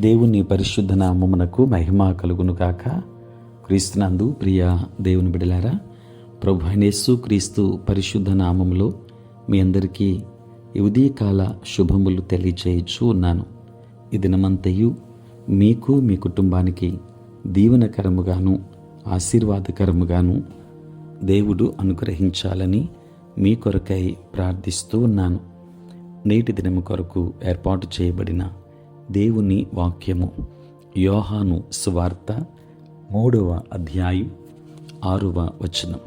దేవుని పరిశుద్ధ నామమునకు మహిమ కలుగును గాక. క్రీస్తునందు ప్రియ దేవుని బిడలారా, ప్రభు అయిన యేసు క్రీస్తు పరిశుద్ధ నామములో మీ అందరికీ ఈ ఉదయకాల శుభములు తెలియచేయచ్చు ఉన్నాను. ఈ దినమంతయు మీకు మీ కుటుంబానికి దీవెనకరముగాను ఆశీర్వాదకరముగాను దేవుడు అనుగ్రహించాలని మీ కొరకై ప్రార్థిస్తూ ఉన్నాను. నేటి దినము కొరకు ఏర్పాటు చేయబడిన దేవుని వాక్యము యోహాను సువార్త 3వ అధ్యాయం 6వ వచనం.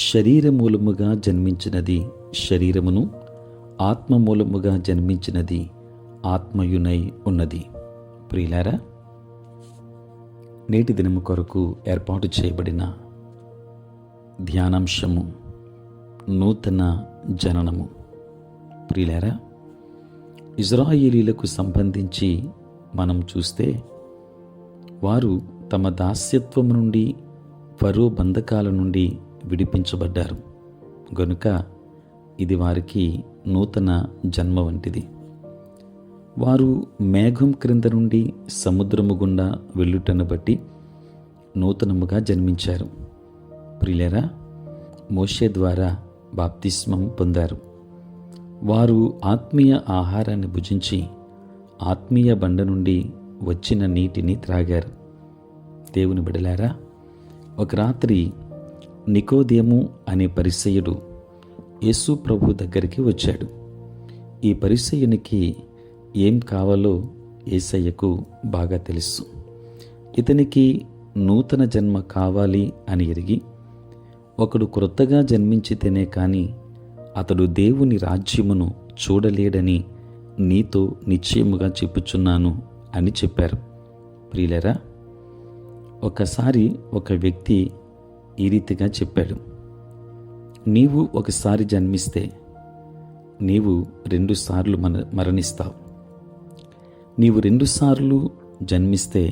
శరీరమూలముగా జన్మించినది శరీరమును, ఆత్మమూలముగా జన్మించినది ఆత్మయునై ఉన్నది. ప్రియులారా, నేటి దినము కొరకు ఏర్పాటు చేయబడిన ధ్యానాంశము నూతన జననము. ప్రియులారా, ఇజ్రాయేలీలకు సంబంధించి మనం చూస్తే వారు తమ దాస్యత్వం నుండి, ఫరో బంధకాల నుండి విడిపించబడ్డారు గనుక ఇది వారికి నూతన జన్మ వంటిది. వారు మేఘం క్రింద నుండి సముద్రము గుండా వెళ్ళుటను బట్టి నూతనముగా జన్మించారు. ప్రియులారా, మోషే ద్వారా బాప్తిస్మం పొందారు. వారు ఆత్మీయ ఆహారాన్ని భుజించి ఆత్మీయ బండ నుండి వచ్చిన నీటిని త్రాగారు. దేవుని బిడలారా, ఒక రాత్రి నికోదేము అనే పరిసయ్యుడు యేసు ప్రభు దగ్గరికి వచ్చాడు. ఈ పరిసయ్యునికి ఏం కావాలో యేసయ్యకు బాగా తెలుసు. ఇతనికి నూతన జన్మ కావాలి అని ఎరిగి, ఒకడు క్రొత్తగా జన్మించితేనే కానీ అతడు దేవుని రాజ్యమును చూడలేడని నీతో నిశ్చయముగా చెప్పుచున్నాను అని చెప్పారు. ప్రియులరా, ఒకసారి ఒక వ్యక్తి ఈ రీతిగా చెప్పాడు, నీవు ఒకసారి జన్మిస్తే నీవు 2 సార్లు మరణిస్తావు. నీవు 2 సార్లు జన్మిస్తే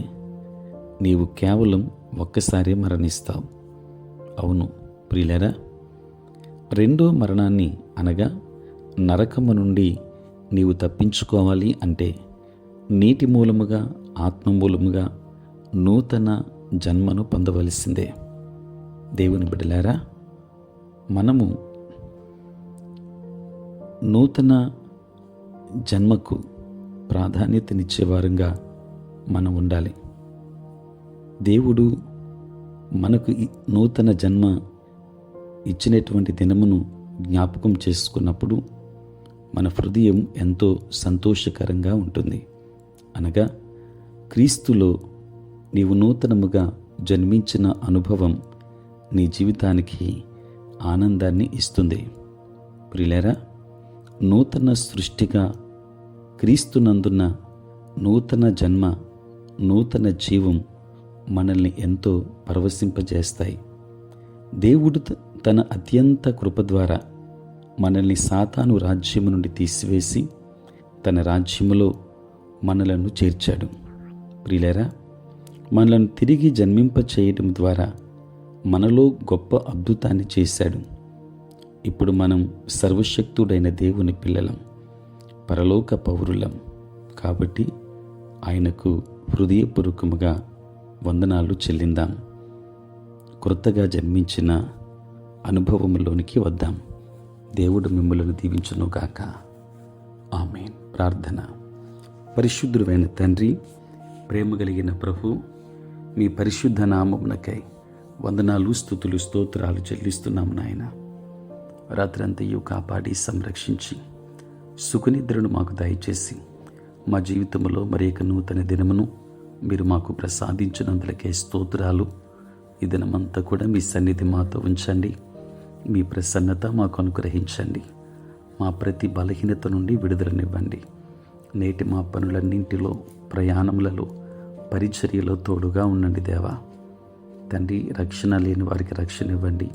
నీవు కేవలం ఒక్కసారే మరణిస్తావు. అవును ప్రియులరా, రెండో మరణాన్ని అనగా నరకము నుండి నీవు తప్పించుకోవాలి అంటే నీటి మూలముగా, ఆత్మ మూలముగా నూతన జన్మను పొందవలసిందే. దేవుని బిడ్డలారా, మనము నూతన జన్మకు ప్రాధాన్యతనిచ్చేవారంగా మనం ఉండాలి. దేవుడు మనకు నూతన జన్మ ఇచ్చినటువంటి దినమును జ్ఞాపకం చేసుకున్నప్పుడు మన హృదయం ఎంతో సంతోషకరంగా ఉంటుంది. అనగా క్రీస్తులో నీవు నూతనముగా జన్మించిన అనుభవం నీ జీవితానికి ఆనందాన్ని ఇస్తుంది. ప్రియులారా, నూతన సృష్టిగా క్రీస్తునందున్న నూతన జన్మ, నూతన జీవం మనల్ని ఎంతో పరవశింపజేస్తాయి. దేవుడు తన అత్యంత కృప ద్వారా మనల్ని సాతాను రాజ్యము నుండి తీసివేసి తన రాజ్యములో మనలను చేర్చాడు. ప్రియులారా, మనలను తిరిగి జన్మింప చేయడం ద్వారా మనలో గొప్ప అద్భుతాన్ని చేశాడు. ఇప్పుడు మనం సర్వశక్తుడైన దేవుని పిల్లలం, పరలోక పౌరులం. కాబట్టి ఆయనకు హృదయపూర్వకముగా వందనాలు చెల్లిందాం. క్రొత్తగా జన్మించిన అనుభవంలోనికి వద్దాం. దేవుడు మిమ్మల్ని దీవించునుగాక. ఆమేన్. ప్రార్థన. పరిశుద్ధుడైన తండ్రి, ప్రేమ కలిగిన ప్రభు, మీ పరిశుద్ధ నామమునకై వందనాలు, స్తుతులు, స్తోత్రాలు చెల్లిస్తున్నాము నాయన. రాత్రంతయు కాపాడి సంరక్షించి సుఖనిద్రను మాకు దయచేసి మా జీవితంలో మరి ఒక నూతన దినమును మీరు మాకు ప్రసాదించినందులకే స్తోత్రాలు. ఈ దినమంతా కూడా మీ సన్నిధి మాతో ఉంచండి. మీ ప్రసన్నత మాకు అనుగ్రహించండి. మా ప్రతి బలహీనత నుండి విడుదలనివ్వండి. నేటి మా పనులన్నింటిలో, ప్రయాణములలో, పరిచర్యలో తోడుగా ఉండండి దేవా. తండ్రి, రక్షణ లేని వారికి రక్షణ ఇవ్వండి.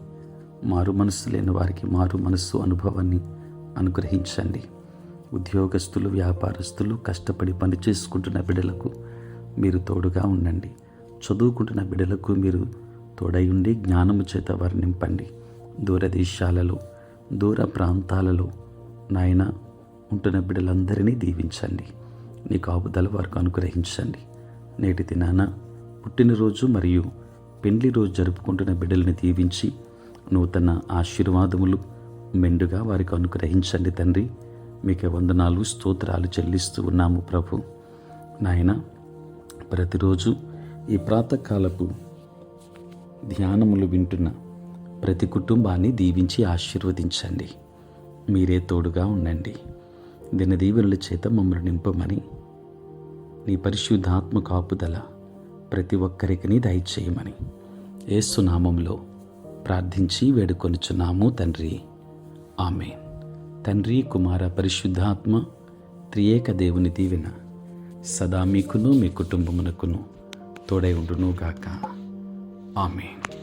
మారు మనస్సు లేని వారికి మారు మనస్సు అనుభవాన్ని అనుగ్రహించండి. ఉద్యోగస్తులు, వ్యాపారస్తులు, కష్టపడి పని చేసుకుంటున్న బిడ్డలకు మీరు తోడుగా ఉండండి. చదువుకుంటున్న బిడ్డలకు మీరు తోడై ఉండి జ్ఞానము చేత వారు నింపండి. దూరదేశాలలో, దూర ప్రాంతాలలో నాయన ఉంటున్న బిడ్డలందరినీ దీవించండి. నీ కాపుదల వారికి అనుగ్రహించండి. నేటి దినాన పుట్టినరోజు మరియు పెండ్లి రోజు జరుపుకుంటున్న బిడ్డల్ని దీవించి నూతన ఆశీర్వాదములు మెండుగా వారికి అనుగ్రహించండి తండ్రి. మీకే వందనాలు స్తోత్రాలు చెల్లిస్తూ ఉన్నాము ప్రభు. నాయన, ప్రతిరోజు ఈ ప్రాతకాలపు ధ్యానములు వింటున్న ప్రతి కుటుంబాన్ని దీవించి ఆశీర్వదించండి. మీరే తోడుగా ఉండండి. దినదీవెనల చేత మమ్మల్ని నింపమని, నీ పరిశుద్ధాత్మ కాపుదల ప్రతి ఒక్కరికి దయచేయమని యేసు నామములో ప్రార్థించి వేడుకొనుచున్నాము తండ్రి. ఆమేన్. తండ్రి, కుమార, పరిశుద్ధాత్మ త్రియేక దేవుని దీవెన సదా మీకును మీ కుటుంబమునకును తోడై ఉండును గాక. ఆమేన్.